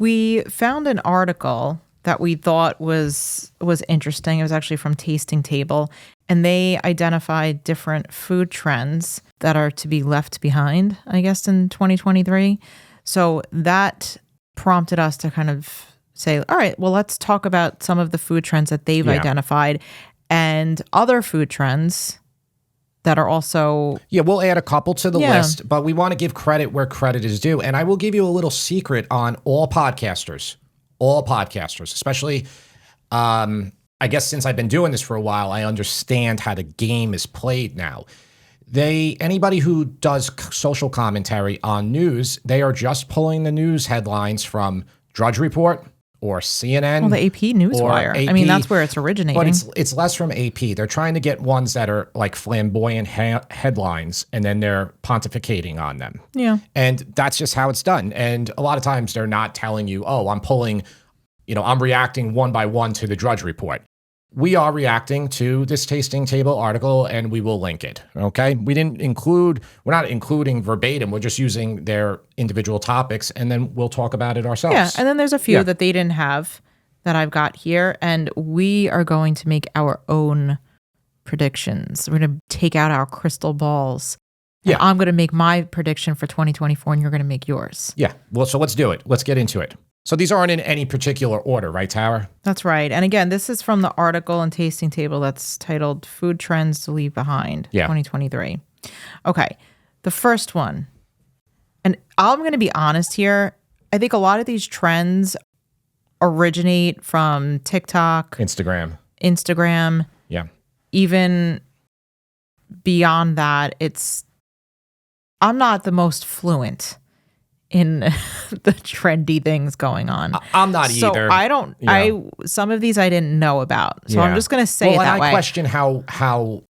We found an article that we thought was interesting. It was actually from Tasting Table, and they identified different food trends that are to be left behind, I guess, in 2023. So that prompted us to kind of say, all right, well, let's talk about some of the food trends that they've identified and other food trends that are also... Yeah, we'll add a couple to the list, but we want to give credit where credit is due. And I will give you a little secret on all podcasters, especially, I guess since I've been doing this for a while, I understand how the game is played now. Anybody who does social commentary on news, they are just pulling the news headlines from Drudge Report or CNN. Well, the AP Newswire. AP, I mean, that's where it's originating. But it's less from AP. They're trying to get ones that are like flamboyant headlines, and then they're pontificating on them. Yeah. And that's just how it's done. And a lot of times they're not telling you, oh, I'm reacting one by one to the Drudge Report. We are reacting to this Tasting Table article, and we will link it, okay? We're not including verbatim. We're just using their individual topics, and then we'll talk about it ourselves. Yeah, and then there's a few that they didn't have that I've got here, and we are going to make our own predictions. We're going to take out our crystal balls. Yeah. I'm going to make my prediction for 2024, and you're going to make yours. Yeah, well, so let's do it. Let's get into it. So these aren't in any particular order, right, Tara? That's right. And again, this is from the article and Tasting Table that's titled Food Trends to Leave Behind, 2023. Okay, the first one. And I'm going to be honest here. I think a lot of these trends originate from TikTok. Instagram. Yeah. Even beyond that, I'm not the most fluent in the trendy things going on. I'm not either. So some of these I didn't know about. So I'm just going to say it that way. I question how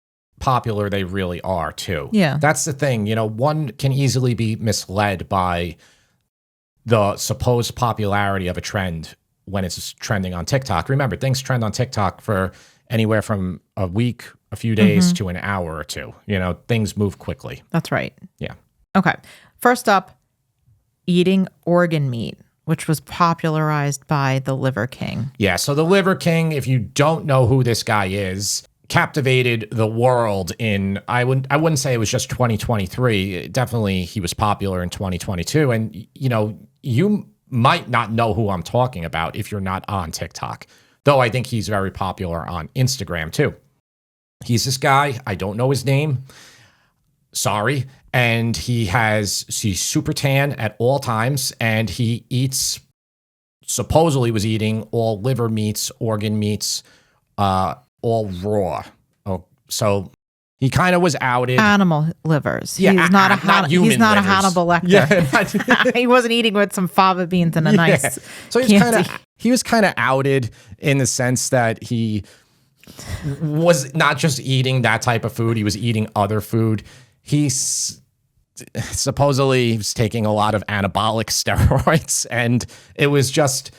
popular they really are too. Yeah. That's the thing. One can easily be misled by the supposed popularity of a trend when it's trending on TikTok. Remember, things trend on TikTok for anywhere from a week, a few days to an hour or two. Things move quickly. That's right. Yeah. Okay. First up, eating organ meat, which was popularized by the Liver King. Yeah, so the Liver King, if you don't know who this guy is, captivated the world in, I wouldn't say it was just 2023. Definitely he was popular in 2022. And, you might not know who I'm talking about if you're not on TikTok, though I think he's very popular on Instagram too. He's this guy. I don't know his name. Sorry. And he's super tan at all times, and he supposedly was eating all liver meats, organ meats, all raw. Oh, so he kind of was outed. Animal livers. Yeah, he's not human he's not livers. a Hannibal Lecter. Yeah. He wasn't eating with some fava beans and a nice So he was kind of outed in the sense that he was not just eating that type of food, he was eating other food. He's supposedly was taking a lot of anabolic steroids, and it was just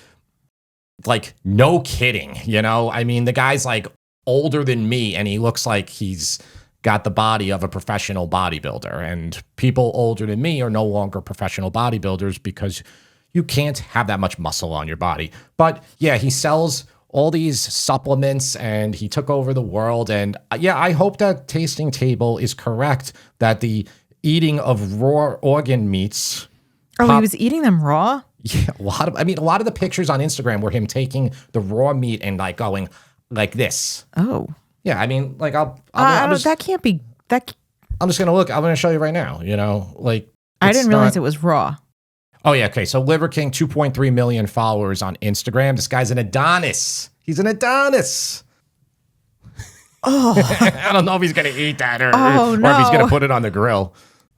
like, no kidding, I mean, the guy's like older than me, and he looks like he's got the body of a professional bodybuilder, and people older than me are no longer professional bodybuilders because you can't have that much muscle on your body. But yeah, he sells all these supplements, and he took over the world. And I hope that Tasting Table is correct that the eating of raw organ meats. Oh, he was eating them raw? Yeah, a lot of the pictures on Instagram were him taking the raw meat and like going like this. Oh. Yeah, I mean, like that can't be that. I'm just gonna look. I'm gonna show you right now. I didn't realize it was raw. Oh, yeah. Okay. So Liver King, 2.3 million followers on Instagram. This guy's an Adonis. He's an Adonis. Oh. I don't know if he's going to eat that or if he's going to put it on the grill.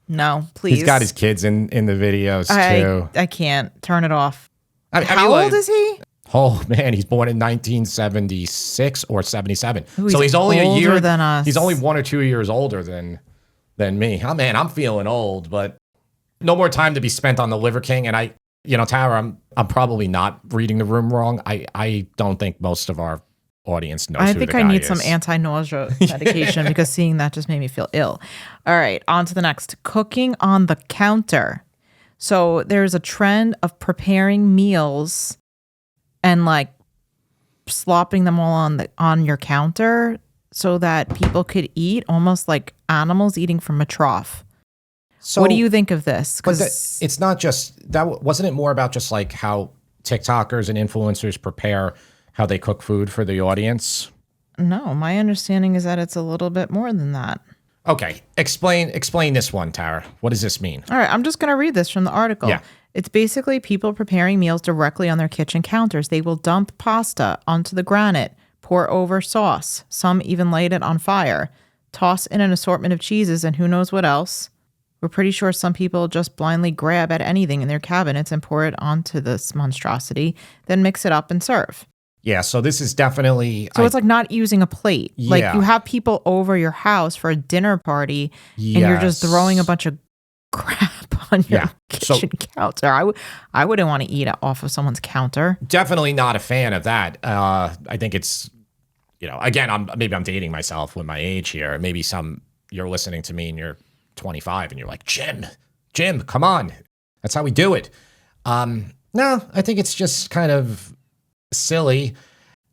No, please. He's got his kids in the videos too. I can't turn it off. How old is he? Oh, man. He's born in 1976 or 77. Ooh, so he's only a year than us. He's only 1 or 2 years older than me. Oh, man, I'm feeling old, but no more time to be spent on the Liver King. And Tara, I'm probably not reading the room wrong. I don't think most of our audience knows I who think the I guy need is. some anti-nausea medication because seeing that just made me feel ill. All right, on to the next. Cooking on the counter. So there's a trend of preparing meals and like slopping them all on your counter so that people could eat almost like animals eating from a trough. So, what do you think of this? But Because it's not just that. Wasn't it more about just like how TikTokers and influencers prepare how they cook food for the audience? no, my understanding is that it's a little bit more than that. Okay, explain this one, Tara. What does this mean? All right, I'm just going to read this from the article. Yeah. It's basically people preparing meals directly on their kitchen counters. They will dump pasta onto the granite, pour over sauce. Some even light it on fire, toss in an assortment of cheeses and who knows what else. We're pretty sure some people just blindly grab at anything in their cabinets and pour it onto this monstrosity, then mix it up and serve. Yeah, so this is definitely. So it's like not using a plate. Like Yeah. you have people over your house for a dinner party and you're just Yes. throwing a bunch of crap on your Yeah. So- kitchen counter. I wouldn't want to eat it off of someone's counter. Definitely not a fan of that. I think it's, again, maybe I'm dating myself with my age here. Maybe you're listening to me and you're 25 and you're like, Jim, come on. That's how we do it. No, I think it's just kind of silly.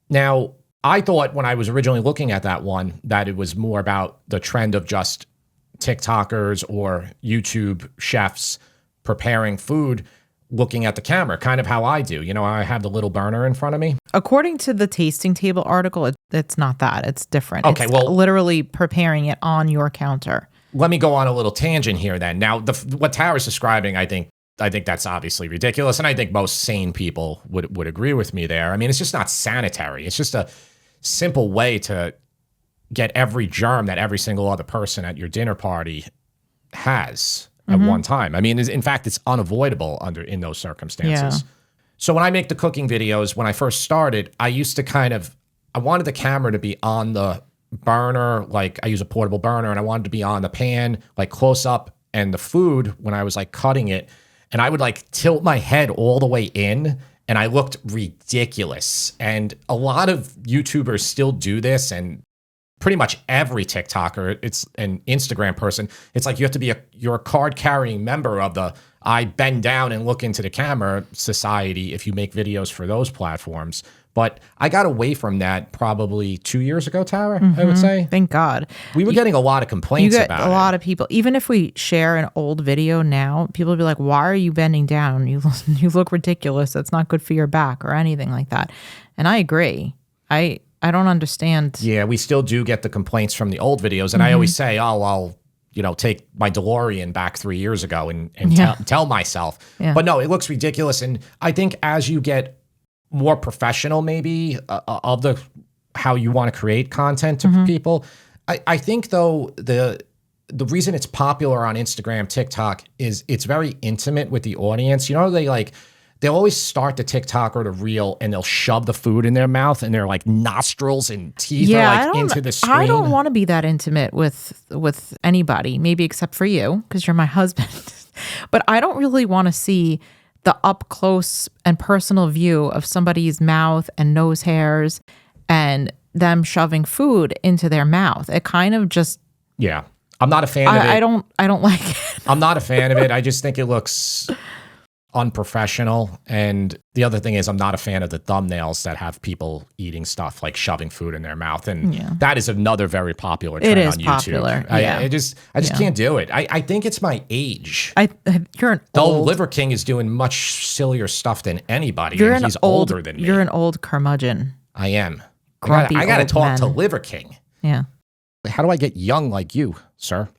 Now, I thought when I was originally looking at that one that it was more about the trend of just TikTokers or YouTube chefs preparing food looking at the camera, kind of how I do. I have the little burner in front of me. According to the tasting table article, it's not that. It's different. Okay, it's well- literally preparing it on your counter. Let me go on a little tangent here then. Now, what Tara's describing, I think that's obviously ridiculous, and I think most sane people would agree with me there. I mean, it's just not sanitary. It's just a simple way to get every germ that every single other person at your dinner party has at one time. I mean, in fact, it's unavoidable in those circumstances. Yeah. So when I make the cooking videos, when I first started, I used to I wanted the camera to be on the burner, like I use a portable burner, and I wanted to be on the pan, like close up, and the food when I was like cutting it, and I would like tilt my head all the way in, and I looked ridiculous. And a lot of YouTubers still do this, and pretty much every TikToker, it's an Instagram person. It's like you have to be you're a card carrying member of the I bend down and look into the camera society if you make videos for those platforms. But I got away from that probably 2 years ago, Tara, I would say. Thank God. We were getting a lot of You complaints get about a it. lot of people, even if we share an old video now, people will be like, why are you bending down? You look ridiculous. That's not good for your back or anything like that. And I agree. I don't understand. Yeah, we still do get the complaints from the old videos. And I always say, I'll take my DeLorean back 3 years ago and Yeah. tell myself. Yeah. But no, it looks ridiculous. And I think as you get more professional, maybe of how you want to create content to people, I think though the reason it's popular on Instagram, TikTok is it's very intimate with the audience. They'll always start the TikTok or the reel and they'll shove the food in their mouth and their like nostrils and teeth are like into the screen. I don't want to be that intimate with anybody, maybe except for you, because you're my husband. But I don't really want to see the up close and personal view of somebody's mouth and nose hairs and them shoving food into their mouth. It kind of just Yeah. I'm not a fan of it. I don't like it. I'm not a fan of it. I just think it looks unprofessional. And the other thing is I'm not a fan of the thumbnails that have people eating stuff like shoving food in their mouth. And that is another very popular trend is on YouTube. popular, yeah. I just can't do it. I think it's my age. You're an Though old Liver King is doing much sillier stuff than anybody. you're And an he's old, older than me. You're an old curmudgeon. I am. Grumpy I gotta old talk to men. Liver King. Yeah. How do I get young like you, sir?